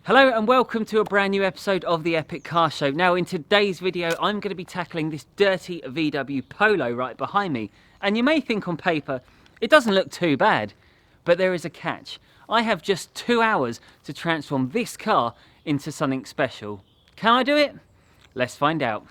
Hello and welcome to a brand new episode of the Epic Car Show. Now in today's video I'm going to be tackling this dirty VW Polo right behind me. And you may think on paper it doesn't look too bad, but there is a catch. I have just 2 hours to transform this car into something special. Can I do it? Let's find out.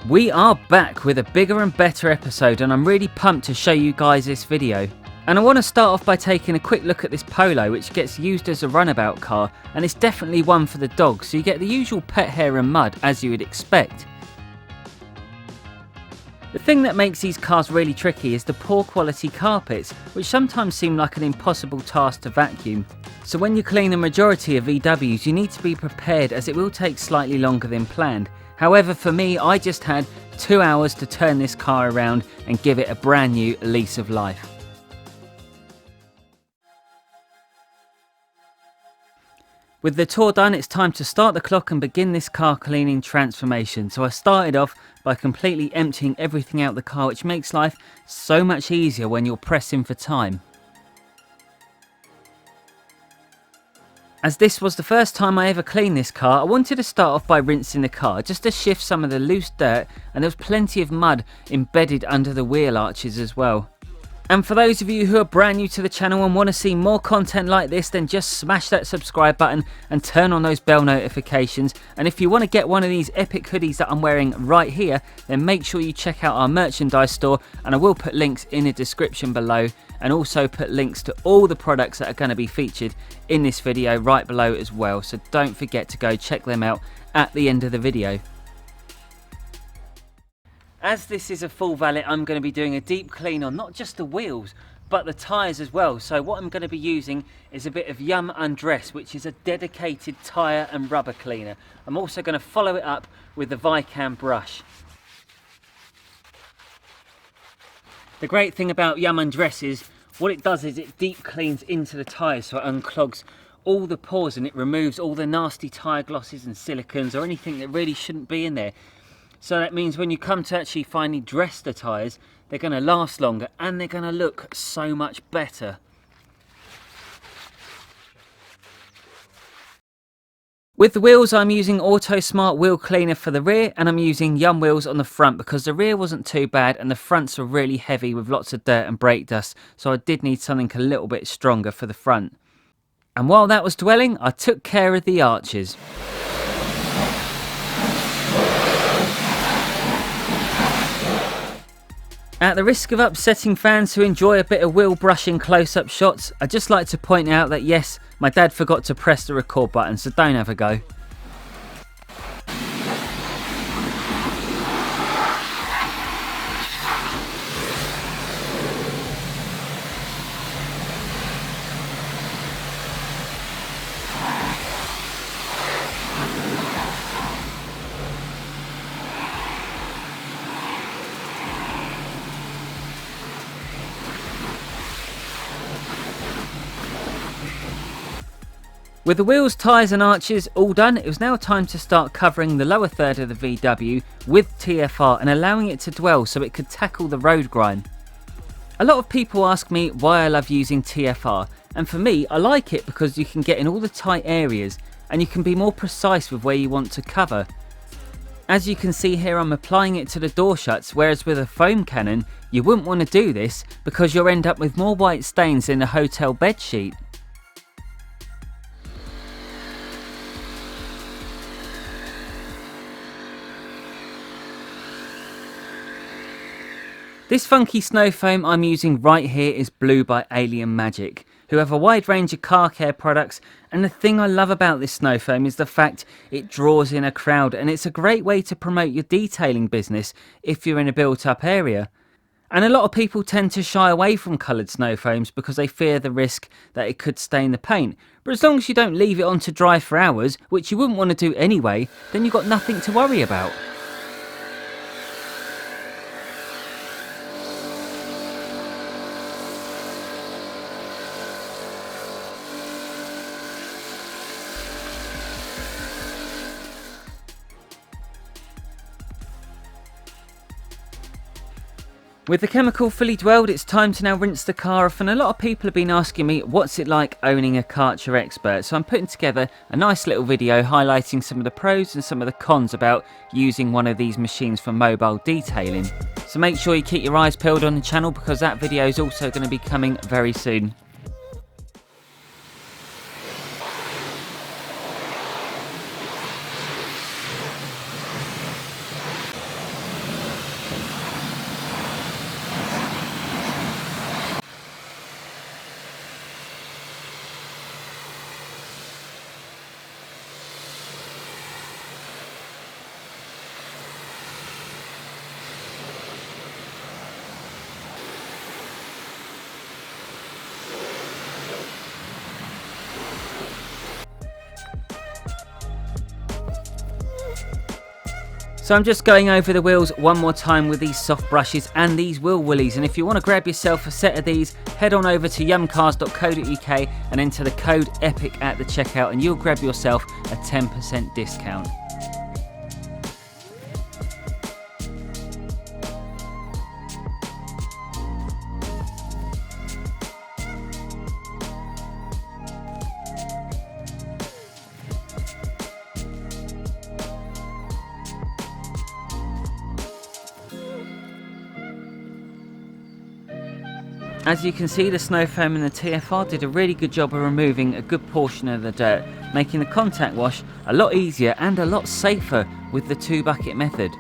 We are back with a bigger and better episode, and I'm really pumped to show you guys this video. And I want to start off by taking a quick look at this Polo, which gets used as a runabout car, and it's definitely one for the dogs, so you get the usual pet hair and mud as you would expect. The thing that makes these cars really tricky is the poor quality carpets, which sometimes seem like an impossible task to vacuum. So when you clean the majority of VWs, you need to be prepared, as it will take slightly longer than planned. However, for me, I just had 2 hours to turn this car around and give it a brand new lease of life. With the tour done, it's time to start the clock and begin this car cleaning transformation. So I started off by completely emptying everything out the car, which makes life so much easier when you're pressing for time. As this was the first time I ever cleaned this car, I wanted to start off by rinsing the car, just to shift some of the loose dirt, and there was plenty of mud embedded under the wheel arches as well. And for those of you who are brand new to the channel and want to see more content like this, then just smash that subscribe button and turn on those bell notifications. And if you want to get one of these epic hoodies that I'm wearing right here, then make sure you check out our merchandise store, and I will put links in the description below, and also put links to all the products that are going to be featured in this video right below as well. So don't forget to go check them out at the end of the video. As this is a full valet, I'm going to be doing a deep clean on not just the wheels, but the tyres as well. So what I'm going to be using is a bit of Yum Undress, which is a dedicated tyre and rubber cleaner. I'm also going to follow it up with the Vicam brush. The great thing about Yum Undress is what it does is it deep cleans into the tyres, so it unclogs all the pores and it removes all the nasty tyre glosses and silicons or anything that really shouldn't be in there. So that means when you come to actually finally dress the tyres, they're going to last longer and they're going to look so much better. With the wheels, I'm using Auto Smart Wheel Cleaner for the rear, and I'm using Yum Wheels on the front because the rear wasn't too bad and the fronts were really heavy with lots of dirt and brake dust, so I did need something a little bit stronger for the front. And while that was dwelling, I took care of the arches. At the risk of upsetting fans who enjoy a bit of wheel brushing close-up shots, I'd just like to point out that yes, my dad forgot to press the record button, so don't have a go. With the wheels, tyres and arches all done, it was now time to start covering the lower third of the VW with TFR and allowing it to dwell so it could tackle the road grime. A lot of people ask me why I love using TFR, and for me I like it because you can get in all the tight areas and you can be more precise with where you want to cover. As you can see here, I'm applying it to the door shuts, whereas with a foam cannon you wouldn't want to do this because you'll end up with more white stains in the hotel bed sheet. This funky snow foam I'm using right here is Blue by Alien Magic, who have a wide range of car care products, and the thing I love about this snow foam is the fact it draws in a crowd, and it's a great way to promote your detailing business if you're in a built up area. And a lot of people tend to shy away from coloured snow foams because they fear the risk that it could stain the paint, but as long as you don't leave it on to dry for hours, which you wouldn't want to do anyway, then you've got nothing to worry about. With the chemical fully dwelled, it's time to now rinse the car off, and a lot of people have been asking me what's it like owning a Karcher Expert, so I'm putting together a nice little video highlighting some of the pros and some of the cons about using one of these machines for mobile detailing. So make sure you keep your eyes peeled on the channel, because that video is also going to be coming very soon. So I'm just going over the wheels one more time with these soft brushes and these wheel woolies, and if you want to grab yourself a set of these, head on over to yumcars.co.uk and enter the code EPIC at the checkout and you'll grab yourself a 10% discount. As you can see, the snow foam and the TFR did a really good job of removing a good portion of the dirt, making the contact wash a lot easier and a lot safer with the 2-bucket method.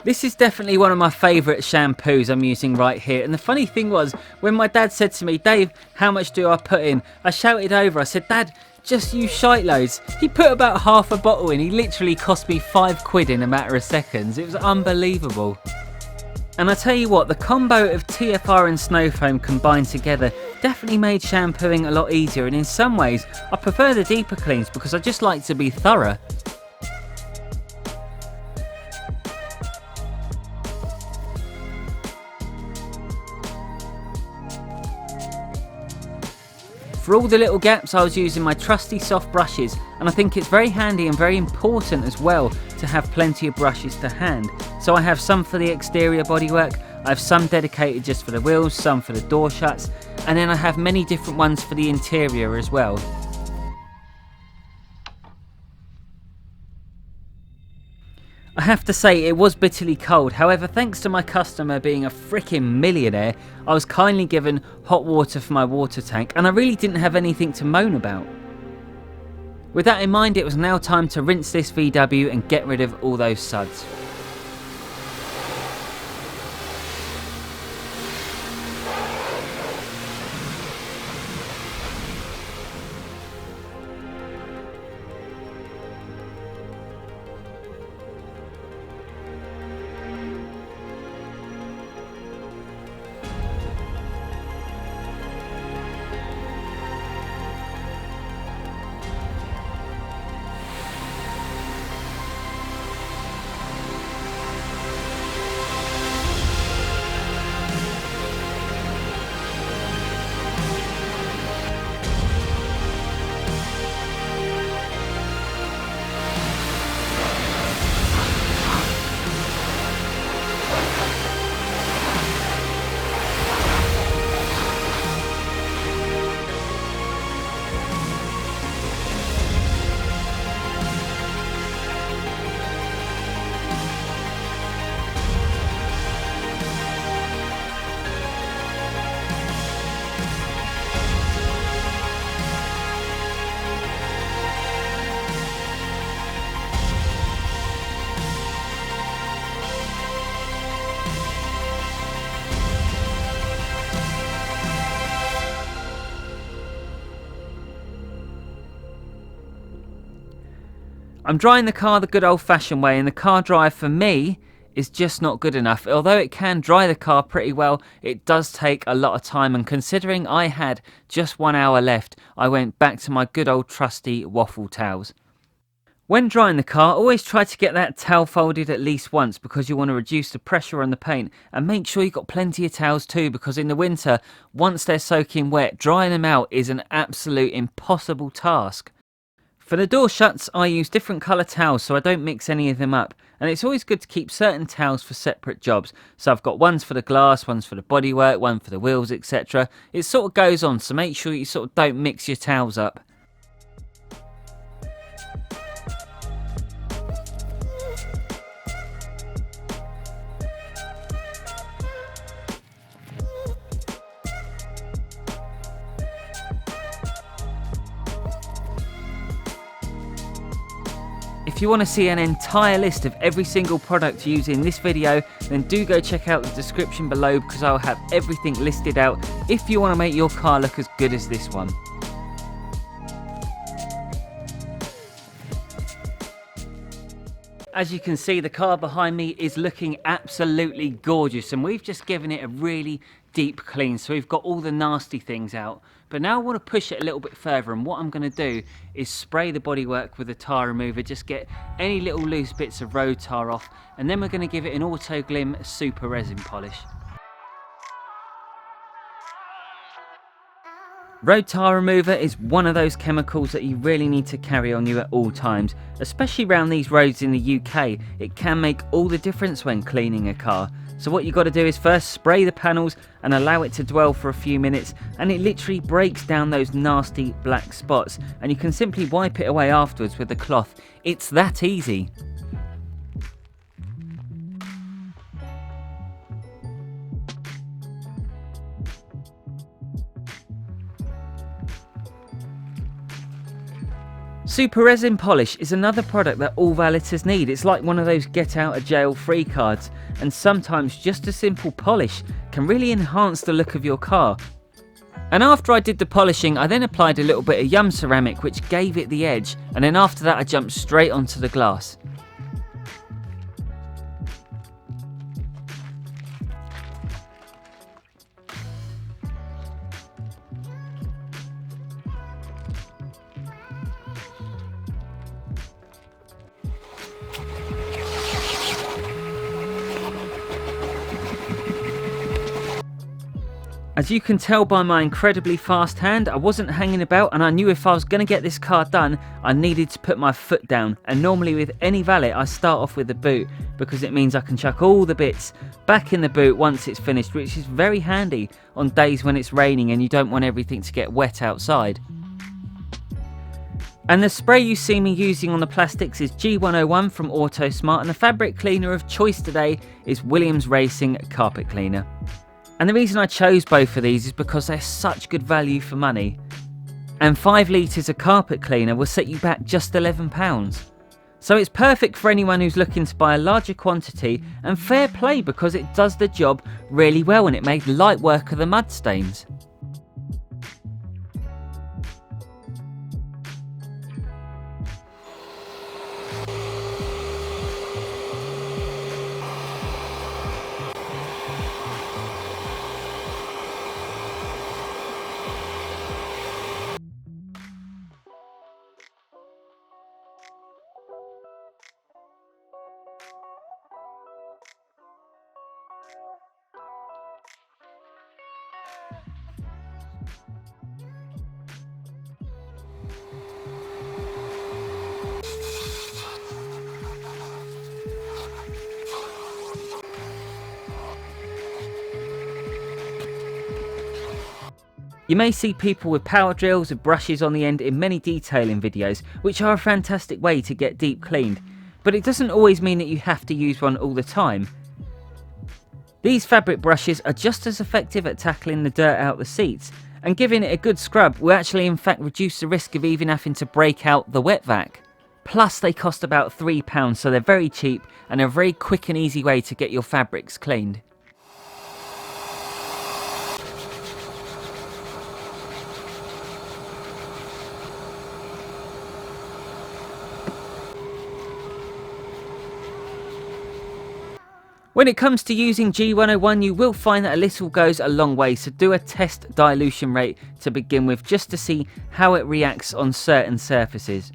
This is definitely one of my favourite shampoos I'm using right here, and the funny thing was, when my dad said to me, "Dave, how much do I put in?" I shouted over, I said, "Dad, just use shite loads." He put about half a bottle in. He literally cost me £5 in a matter of seconds. It was unbelievable. And I tell you what, the combo of TFR and snow foam combined together definitely made shampooing a lot easier, and in some ways I prefer the deeper cleans because I just like to be thorough. For all the little gaps, I was using my trusty soft brushes, and I think it's very handy and very important as well to have plenty of brushes to hand. So I have some for the exterior bodywork, I have some dedicated just for the wheels, some for the door shuts, and then I have many different ones for the interior as well. I have to say, it was bitterly cold. However, thanks to my customer being a freaking millionaire, I was kindly given hot water for my water tank, and I really didn't have anything to moan about. With that in mind, it was now time to rinse this VW and get rid of all those suds. I'm drying the car the good old-fashioned way, and the car dryer for me is just not good enough. Although it can dry the car pretty well, it does take a lot of time, and considering I had just 1 hour left, I went back to my good old trusty waffle towels. When drying the car, always try to get that towel folded at least once because you want to reduce the pressure on the paint, and make sure you've got plenty of towels too, because in the winter, once they're soaking wet, drying them out is an absolute impossible task. For the door shuts, I use different colour towels so I don't mix any of them up, and it's always good to keep certain towels for separate jobs. So I've got ones for the glass, ones for the bodywork, one for the wheels, etc. It sort of goes on, so make sure you sort of don't mix your towels up. If you want to see an entire list of every single product used in this video, then do go check out the description below, because I'll have everything listed out if you want to make your car look as good as this one. As you can see, the car behind me is looking absolutely gorgeous, and we've just given it a really deep clean, so we've got all the nasty things out. But now I want to push it a little bit further, and what I'm going to do is spray the bodywork with a tyre remover, just get any little loose bits of road tyre off, and then we're going to give it an Auto Glim super resin polish. Road tyre remover is one of those chemicals that you really need to carry on you at all times, especially around these roads in the UK. It can make all the difference when cleaning a car. So what you've got to do is first spray the panels and allow it to dwell for a few minutes, and it literally breaks down those nasty black spots, and you can simply wipe it away afterwards with a cloth. It's that easy. Super Resin Polish is another product that all valeters need. It's like one of those get out of jail free cards, and sometimes just a simple polish can really enhance the look of your car. And after I did the polishing, I then applied a little bit of Yum ceramic, which gave it the edge, and then after that I jumped straight onto the glass. As you can tell by my incredibly fast hand, I wasn't hanging about, and I knew if I was going to get this car done, I needed to put my foot down. And normally with any valet, I start off with the boot, because it means I can chuck all the bits back in the boot once it's finished, which is very handy on days when it's raining and you don't want everything to get wet outside. And the spray you see me using on the plastics is G101 from AutoSmart, and the fabric cleaner of choice today is Williams Racing Carpet Cleaner. And the reason I chose both of these is because they're such good value for money. And 5 litres of carpet cleaner will set you back just £11. So it's perfect for anyone who's looking to buy a larger quantity, and fair play because it does the job really well and it made light work of the mud stains. You may see people with power drills with brushes on the end in many detailing videos, which are a fantastic way to get deep cleaned, but it doesn't always mean that you have to use one all the time. These fabric brushes are just as effective at tackling the dirt out the seats, and giving it a good scrub will actually in fact reduce the risk of even having to break out the wet vac. Plus they cost about £3, so they're very cheap and a very quick and easy way to get your fabrics cleaned. When it comes to using G101, you will find that a little goes a long way, so do a test dilution rate to begin with, just to see how it reacts on certain surfaces.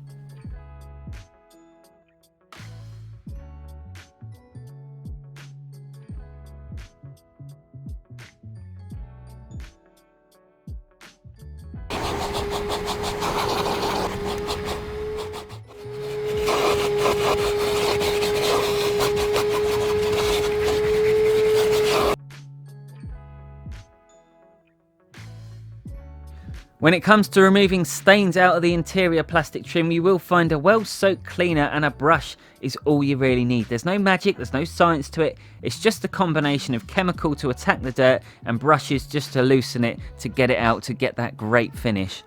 When it comes to removing stains out of the interior plastic trim, you will find a well-soaked cleaner and a brush is all you really need. There's no magic, there's no science to it. It's just a combination of chemical to attack the dirt and brushes just to loosen it, to get it out, to get that great finish.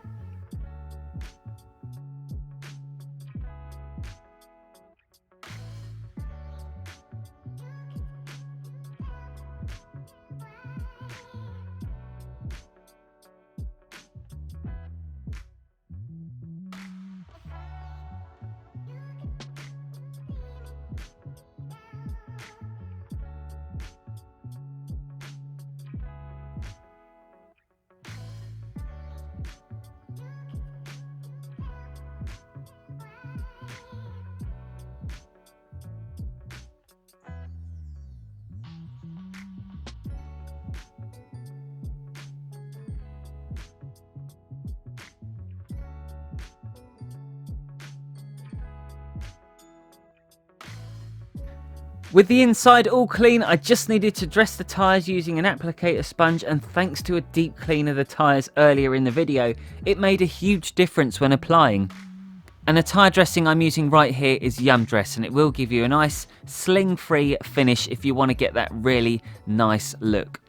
With the inside all clean, I just needed to dress the tyres using an applicator sponge, and thanks to a deep clean of the tyres earlier in the video, it made a huge difference when applying. And the tyre dressing I'm using right here is Yum Dress, and it will give you a nice sling-free finish if you want to get that really nice look.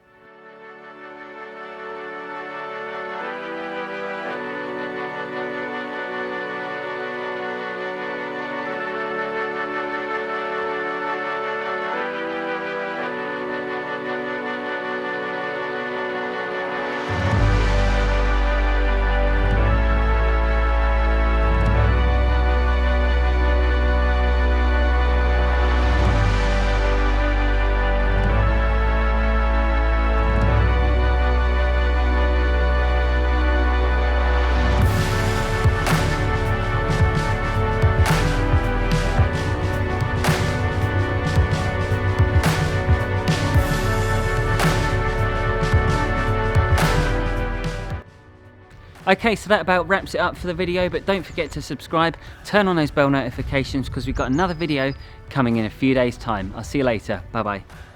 Okay, so that about wraps it up for the video, but don't forget to subscribe, turn on those bell notifications because we've got another video coming in a few days' time. I'll see you later. Bye bye.